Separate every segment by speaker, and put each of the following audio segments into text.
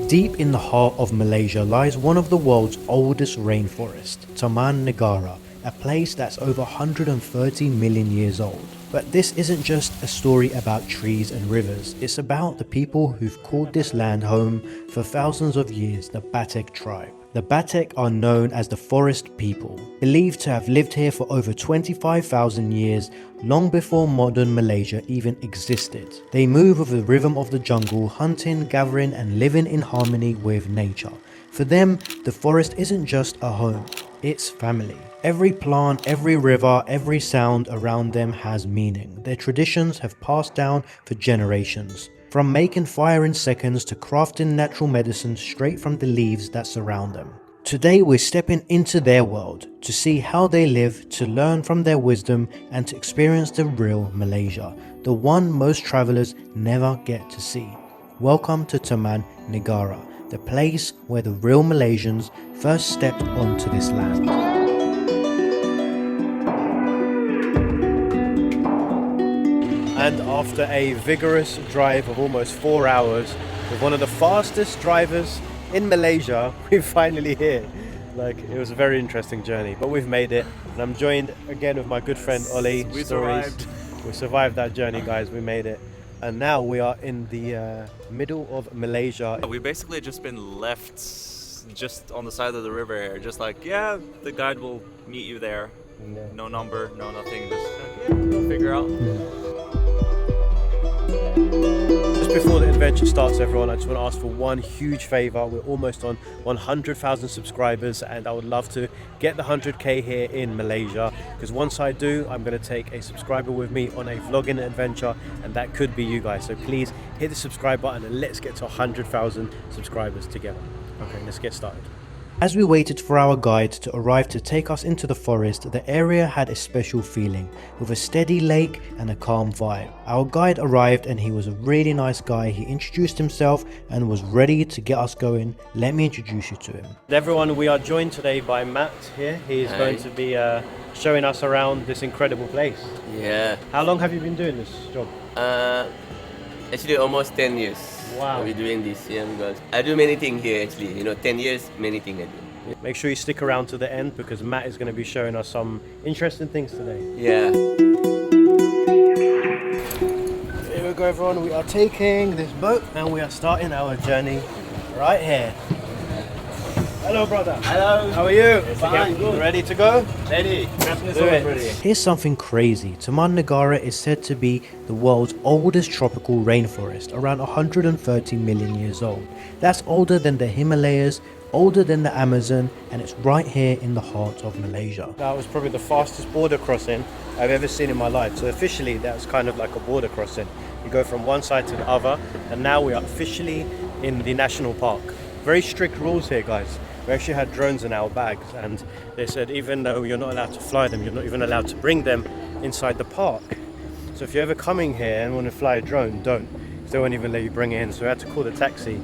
Speaker 1: Deep in the heart of Malaysia lies one of the world's oldest rainforests, Taman Negara, a place that's over 130 million years old. But this isn't just a story about trees and rivers, it's about the people who've called this land home for thousands of years, the Batek Tribe. The Batek are known as the forest people, believed to have lived here for over 25,000 years, long before modern Malaysia even existed. They move with the rhythm of the jungle, hunting, gathering and living in harmony with nature. For them, the forest isn't just a home, it's family. Every plant, every river, every sound around them has meaning. Their traditions have passed down for generations. From making fire in seconds to crafting natural medicine straight from the leaves that surround them. Today we're stepping into their world to see how they live, to learn from their wisdom and to experience the real Malaysia, the one most travellers never get to see. Welcome to Taman Negara, the place where the real Malaysians first stepped onto this land. And after a vigorous drive of almost 4 hours with one of the fastest drivers in Malaysia, we're finally here. It was a very interesting journey, but we've made it. And I'm joined again with my good friend Ollie.
Speaker 2: We survived.
Speaker 1: We survived that journey, guys. We made it. And now we are in the middle of Malaysia.
Speaker 2: We've basically just been left just on the side of the river, just yeah, the guide will meet you there. Yeah. No number, no nothing, just we'll figure out.
Speaker 1: Just before the adventure starts, everyone, I just want to ask for one huge favor. We're almost on 100,000 subscribers and I would love to get the 100k here in Malaysia, because once I do, I'm going to take a subscriber with me on a vlogging adventure, and that could be you guys. So please hit the subscribe button and let's get to 100,000 subscribers together. Okay, let's get started. As we waited for our guide to arrive to take us into the forest, the area had a special feeling, with a steady lake and a calm vibe. Our guide arrived and he was a really nice guy. He introduced himself and was ready to get us going. Let me introduce you to him. Everyone, we are joined today by Matt here. He is going to be showing us around this incredible place.
Speaker 3: Yeah.
Speaker 1: How long have you been doing this job?
Speaker 3: Actually almost 10 years.
Speaker 1: Wow.
Speaker 3: We're doing this, yeah, because I do many things here actually. 10 years, many things I do.
Speaker 1: Make sure you stick around to the end because Matt is going to be showing us some interesting things today.
Speaker 3: Yeah.
Speaker 1: Here we go, everyone. We are taking this boat and we are starting our journey right here. Hello, brother.
Speaker 3: Hello.
Speaker 1: How are you?
Speaker 3: Fine, good.
Speaker 1: Ready to go?
Speaker 3: Ready.
Speaker 1: Ready. Here's something crazy. Taman Negara is said to be the world's oldest tropical rainforest, around 130 million years old. That's older than the Himalayas, older than the Amazon, and it's right here in the heart of Malaysia. That was probably the fastest border crossing I've ever seen in my life. So officially, that's kind of like a border crossing. You go from one side to the other, and now we are officially in the national park. Very strict rules here, guys. We actually had drones in our bags, and they said even though you're not allowed to fly them, you're not even allowed to bring them inside the park. So if you're ever coming here and want to fly a drone, don't. They won't even let you bring it in. So we had to call the taxi,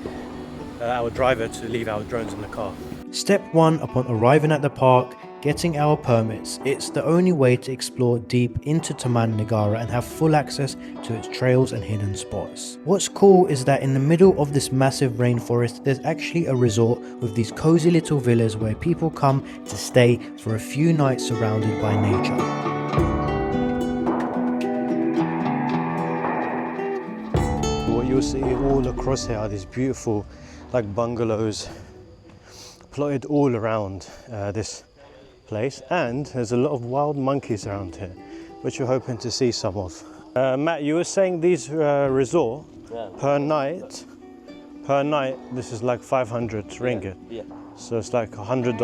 Speaker 1: our driver, to leave our drones in the car. Step 1 upon arriving at the park, getting our permits. It's the only way to explore deep into Taman Negara and have full access to its trails and hidden spots. What's cool is that in the middle of this massive rainforest, there's actually a resort with these cozy little villas where people come to stay for a few nights surrounded by nature. What you'll see all across here are these beautiful bungalows plotted all around this place, and there's a lot of wild monkeys around here, which we're hoping to see some of. Matt, you were saying these resort per night, this is like 500 ringgit.
Speaker 3: Yeah.
Speaker 1: So it's like $100.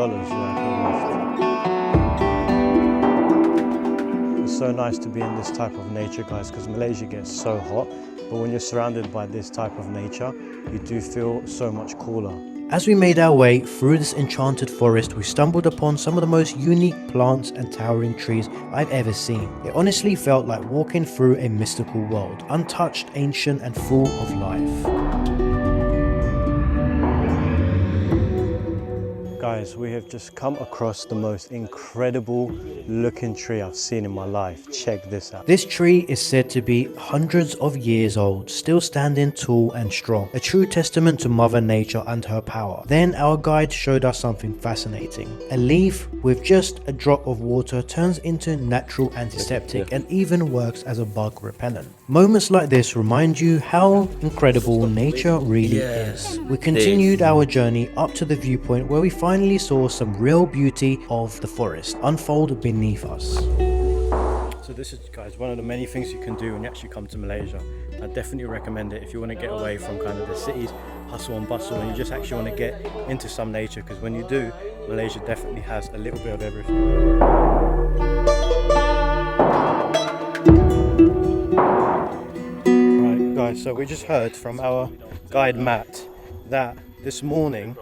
Speaker 1: It's so nice to be in this type of nature, guys, because Malaysia gets so hot, but when you're surrounded by this type of nature, you do feel so much cooler. As we made our way through this enchanted forest, we stumbled upon some of the most unique plants and towering trees I've ever seen. It honestly felt like walking through a mystical world, untouched, ancient and full of life. Guys, we have just come across the most incredible looking tree I've seen in my life. Check this out. This tree is said to be hundreds of years old, still standing tall and strong. A true testament to Mother Nature and her power. Then our guide showed us something fascinating. A leaf with just a drop of water turns into natural antiseptic and even works as a bug repellent. Moments like this remind you how incredible nature really is. We continued our journey up to the viewpoint where we finally saw some real beauty of the forest unfold beneath us. So this is, guys, one of the many things you can do when you actually come to Malaysia. I definitely recommend it if you want to get away from kind of the city's hustle and bustle and you just actually want to get into some nature, because when you do, Malaysia definitely has a little bit of everything. Right, guys, so we just heard from our guide Matt that this morning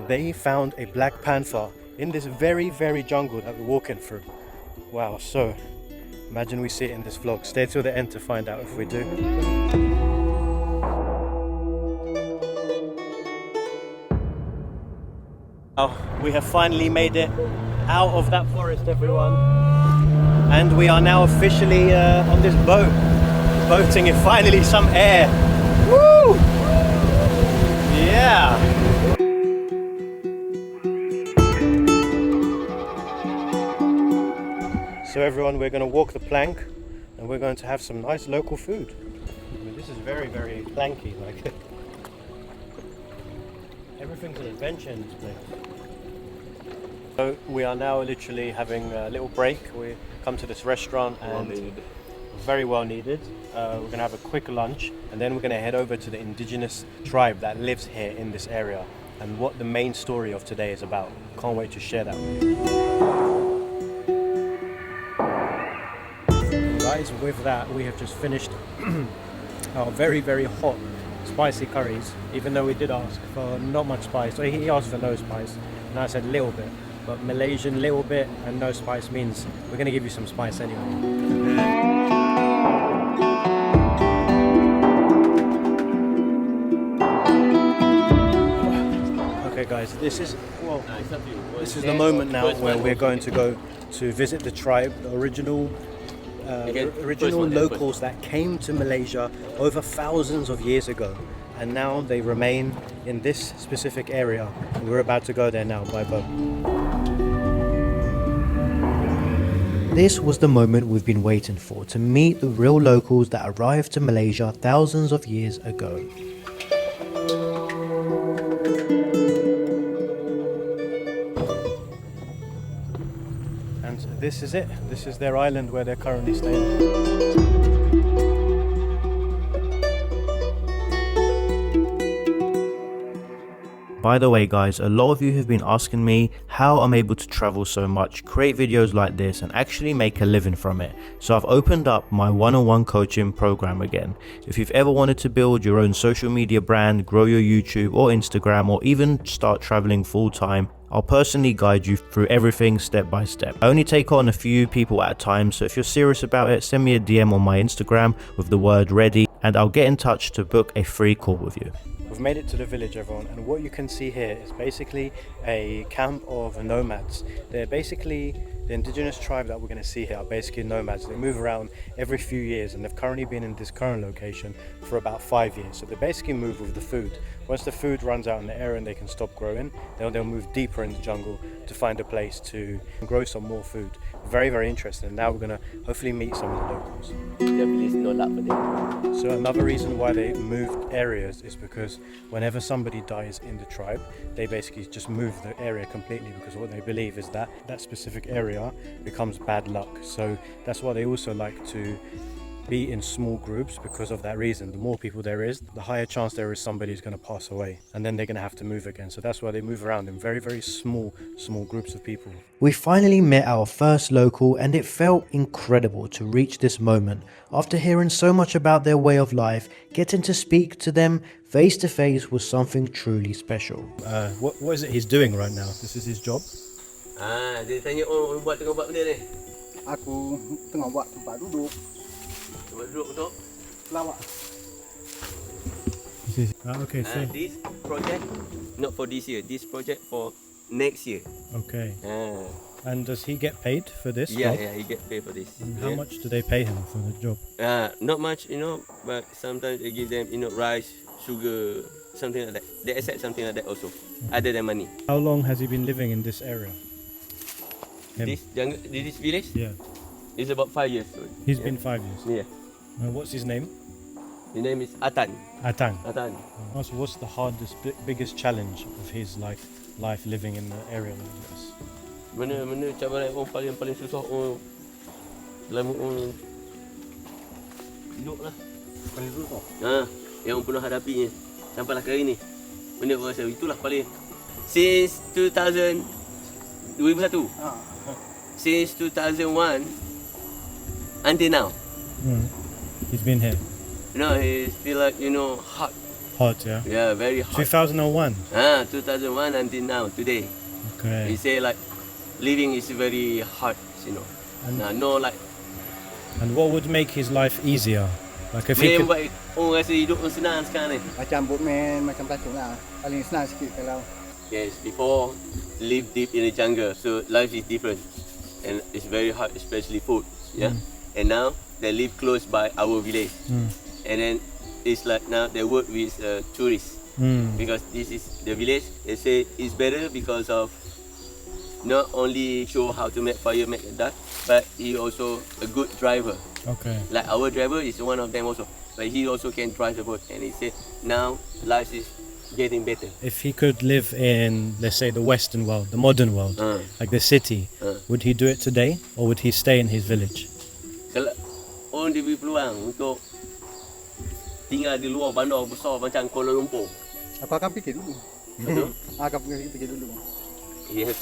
Speaker 1: they found a black panther in this very, very jungle that we're walking through. Wow, so imagine we see it in this vlog. Stay till the end to find out if we do. Oh, we have finally made it out of that forest, everyone. And we are now officially on this boat, boating in finally some air. Woo! Yeah! So everyone, we're going to walk the plank and we're going to have some nice local food. I mean, this is very, very planky, like everything's an adventure in this place. So we are now literally having a little break. We come to this restaurant and very well needed. We're going to have a quick lunch and then we're going to head over to the indigenous tribe that lives here in this area and what the main story of today is about. Can't wait to share that with you. Guys, with that we have just finished our very, very hot spicy curries, even though we did ask for not much spice. So he asked for no spice and I said little bit, but Malaysian little bit and no spice means we're going to give you some spice anyway. Okay guys, this is the moment now where we're going to go to visit the tribe, the original locals that came to Malaysia over thousands of years ago, and now they remain in this specific area and we're about to go there now by boat. This was the moment we've been waiting for, to meet the real locals that arrived to Malaysia thousands of years ago. And this is it. This is their island where they're currently staying. By the way guys, a lot of you have been asking me how I'm able to travel so much, create videos like this and actually make a living from it. So I've opened up my one-on-one coaching program again. If you've ever wanted to build your own social media brand, grow your YouTube or Instagram, or even start traveling full-time, I'll personally guide you through everything step by step. I only take on a few people at a time, so if you're serious about it, send me a DM on my Instagram with the word ready and I'll get in touch to book a free call with you. We've made it to the village, everyone, and what you can see here is basically a camp of nomads. They're basically the indigenous tribe that we're going to see here are basically nomads. They move around every few years and they've currently been in this current location for about 5 years. So they basically move with the food. Once the food runs out in the area and they can stop growing, they'll move deeper in the jungle to find a place to grow some more food. Very, very interesting. And now we're going to hopefully meet some of the locals. So another reason why they moved areas is because whenever somebody dies in the tribe, they basically just move the area completely, because what they believe is that that specific area becomes bad luck. So that's why they also like to be in small groups, because of that reason. The more people there is, the higher chance there is somebody who's going to pass away and then they're going to have to move again. So that's why they move around in very, very small groups of people. We finally met our first local and it felt incredible to reach this moment. After hearing so much about their way of life, getting to speak to them face to face was something truly special. What is it he's doing right now? This is his job?
Speaker 3: Dia tanya, oh, tengah buat benda ni?
Speaker 4: Aku tengah buat tempat duduk.
Speaker 3: Tempat duduk untuk
Speaker 4: Lawak.
Speaker 1: Okay, so
Speaker 3: this project, not for this year, this project for next year.
Speaker 1: Okay.
Speaker 3: Ah.
Speaker 1: And does he get paid for this
Speaker 3: Yeah,
Speaker 1: job?
Speaker 3: yeah, he get paid for this.
Speaker 1: And how
Speaker 3: Yeah.
Speaker 1: much do they pay him for the job?
Speaker 3: Not much, but sometimes they give them, rice, sugar, something like that. They accept something like that also, other than money.
Speaker 1: How long has he been living in this area? Him?
Speaker 3: This village
Speaker 1: Yeah.
Speaker 3: is about 5 years old.
Speaker 1: He's
Speaker 3: Yeah.
Speaker 1: been 5 years.
Speaker 3: Yeah.
Speaker 1: What's his name?
Speaker 3: His name is Atan.
Speaker 1: Atang.
Speaker 3: Atan.
Speaker 1: So what's the hardest, biggest challenge of his life living in the area like this?
Speaker 3: Mana cabaran orang paling susah dalam hidup lah.
Speaker 4: Paling susah.
Speaker 3: Yang orang pernah hadapinya sampailah kali ni. Benda orang rasa itulah paling since 2001. Since 2001 until now.
Speaker 1: He's been here.
Speaker 3: He feel like hot.
Speaker 1: Hot, yeah?
Speaker 3: Yeah, very hot.
Speaker 1: 2001.
Speaker 3: 2001 until now, today.
Speaker 1: Okay.
Speaker 3: He say like living is very hard,
Speaker 1: And,
Speaker 3: And
Speaker 1: and what would make his life easier? Like if he
Speaker 3: Main
Speaker 1: could...
Speaker 3: buat orang rasa hidup pun senang sekarang ni.
Speaker 4: Macam boatman, macam pelacur lah. Paling senang sikit kalau
Speaker 3: Yes, before live deep in the jungle, so life is different, and it's very hard, especially food. Yeah, and now they live close by our village, and then it's like now they work with tourists because this is the village. They say it's better because of not only show how to make fire, make a dark, but he also a good driver.
Speaker 1: Okay.
Speaker 3: Like our driver is one of them also, but he also can drive the boat, and he said now life is getting better.
Speaker 1: If he could live in, let's say, the Western world, the modern world, like the city, would he do it today, or would he stay in his village?
Speaker 3: Kalau orang diberi peluang untuk tinggal di luar bandar besar macam Kuala Lumpur,
Speaker 4: aku akan fikir dulu.
Speaker 3: betul?
Speaker 4: Akan fikir dulu.
Speaker 3: He has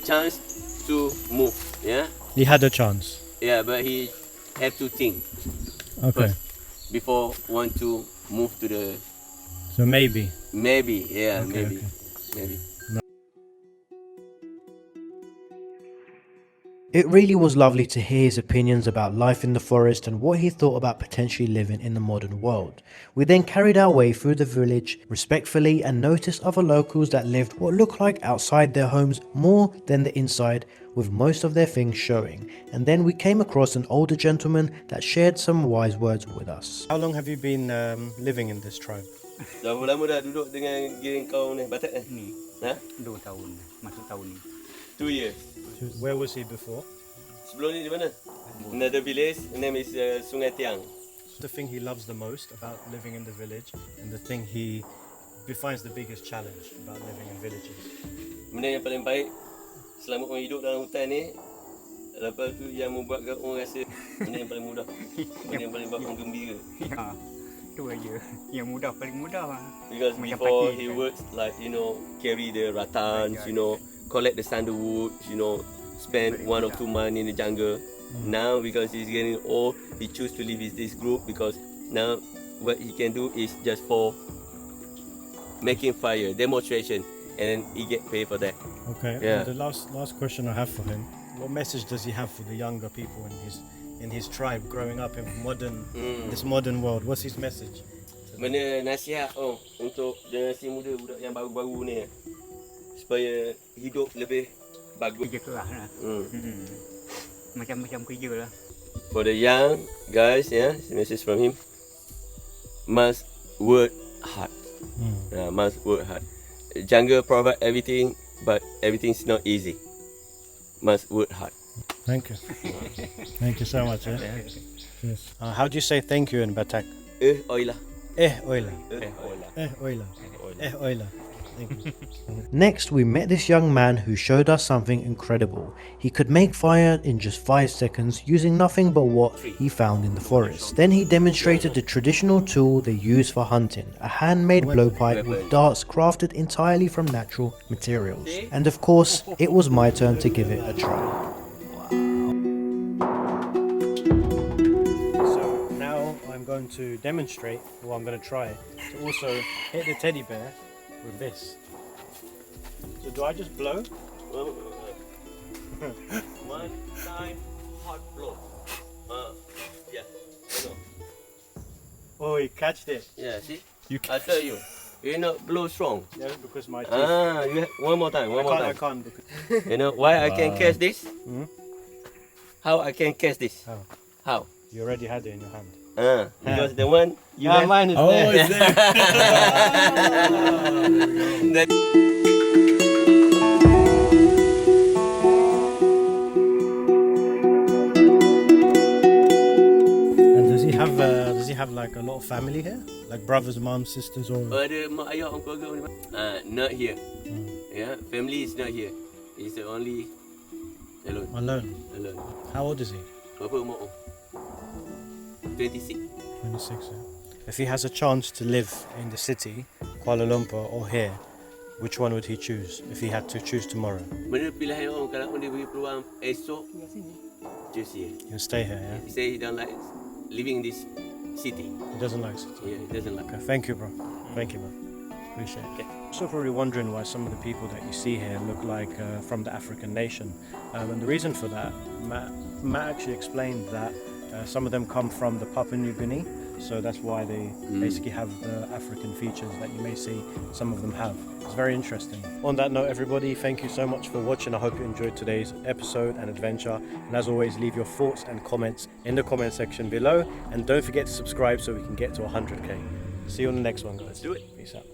Speaker 3: chance to move, yeah,
Speaker 1: He had a chance.
Speaker 3: but he have to think
Speaker 1: Okay.
Speaker 3: first before want to move to the
Speaker 1: So maybe.
Speaker 3: maybe.
Speaker 1: Okay. It really was lovely to hear his opinions about life in the forest and what he thought about potentially living in the modern world. We then carried our way through the village respectfully and noticed other locals that lived what looked like outside their homes more than the inside, with most of their things showing. And then we came across an older gentleman that shared some wise words with us. How long have you been living in this tribe?
Speaker 3: Dah lama dah duduk dengan geng kau ni, Batek
Speaker 5: Ni
Speaker 3: Ha?
Speaker 5: 2 tahun, masuk tahun ni.
Speaker 3: 2 years.
Speaker 1: Where was he before?
Speaker 3: Sebelum ni di mana? Another village, name is Sungai Tiang.
Speaker 1: The thing he loves the most about living in the village, and the thing he finds the biggest challenge about living in villages.
Speaker 3: Benda yang paling baik selama orang hidup dalam hutan ni, lepas tu yang membuatkan orang rasa benda yang paling mudah, benda yang paling buat orang gembira.
Speaker 5: Ya, tu aja. Yang mudah, paling mudah lah.
Speaker 3: Because
Speaker 5: Macam
Speaker 3: before
Speaker 5: pagi
Speaker 3: he
Speaker 5: kan.
Speaker 3: works like carry the rattans, collect the sandalwood, spend 1 or 2 months in the jungle. Now because he's getting old, he choose to live with this group because now what he can do is just for making fire, demonstration, and then he get paid for that.
Speaker 1: Okay.
Speaker 3: Yeah.
Speaker 1: And the last question I have for him: what message does he have for the younger people in his tribe growing up in this modern world? What's his message?
Speaker 3: Benda nasihat untuk generasi muda, budak yang baru-baru ni, supaya hidup lebih bagus.
Speaker 5: Kerja keras lah. Macam-macam kerja lah.
Speaker 3: For the young guys, message from him, must work hard. Must work hard. Jungle provide everything, but everything's not easy. Must work hard.
Speaker 1: Thank you. Thank you so much. Yes. How do you say thank you in Batak?
Speaker 3: Oilah.
Speaker 1: Oila.
Speaker 3: Oilah.
Speaker 1: Oila. Next, we met this young man who showed us something incredible. He could make fire in just 5 seconds using nothing but what he found in the forest. Then he demonstrated the traditional tool they use for hunting, a handmade blowpipe with darts crafted entirely from natural materials. And of course, it was my turn to give it a try. So now I'm going to demonstrate, or I'm going to try, to also hit the teddy bear with this. So do I just blow?
Speaker 3: 1 time hot blow. Yeah.
Speaker 1: Oh, you catched it.
Speaker 3: Yeah, see?
Speaker 1: You
Speaker 3: I tell you. You know, blow strong.
Speaker 1: Yeah, because my teeth.
Speaker 3: Ah, one more time.
Speaker 1: I can't. Because...
Speaker 3: You know why I can catch this?
Speaker 1: Hmm?
Speaker 3: How I can catch this?
Speaker 1: How?
Speaker 3: How?
Speaker 1: You already had it in your hand.
Speaker 3: Because the one you have,
Speaker 1: mine is
Speaker 3: there.
Speaker 1: it's there.
Speaker 3: That-
Speaker 1: And does he have like a lot of family here? Like brothers, moms, sisters, or?
Speaker 3: Ada mak ayah orang keluarga ni. Not here. Yeah, family is not here. He's the only alone.
Speaker 1: Alone. How old is he?
Speaker 3: Berapa umur? 26.
Speaker 1: 26. Yeah. If he has a chance to live in the city, Kuala Lumpur, or here, which one would he choose if he had to choose tomorrow?
Speaker 3: Mana pilihan orang kalau dia beri peluang esok, just here.
Speaker 1: He'll stay here, yeah?
Speaker 3: He say he don't like living in this city.
Speaker 1: He doesn't like city.
Speaker 3: Yeah, he doesn't like.
Speaker 1: Okay, thank you, bro. Thank you, bro. Appreciate it. So probably wondering why some of the people that you see here look like from the African nation. And the reason for that, Matt actually explained that some of them come from the Papua New Guinea, so that's why they basically have the African features that you may see some of them have. It's very interesting. On that note, everybody, thank you so much for watching. I hope you enjoyed today's episode and adventure. And as always, leave your thoughts and comments in the comment section below. And don't forget to subscribe so we can get to 100k. See you on the next one, guys.
Speaker 3: Let's do it.
Speaker 1: Peace out.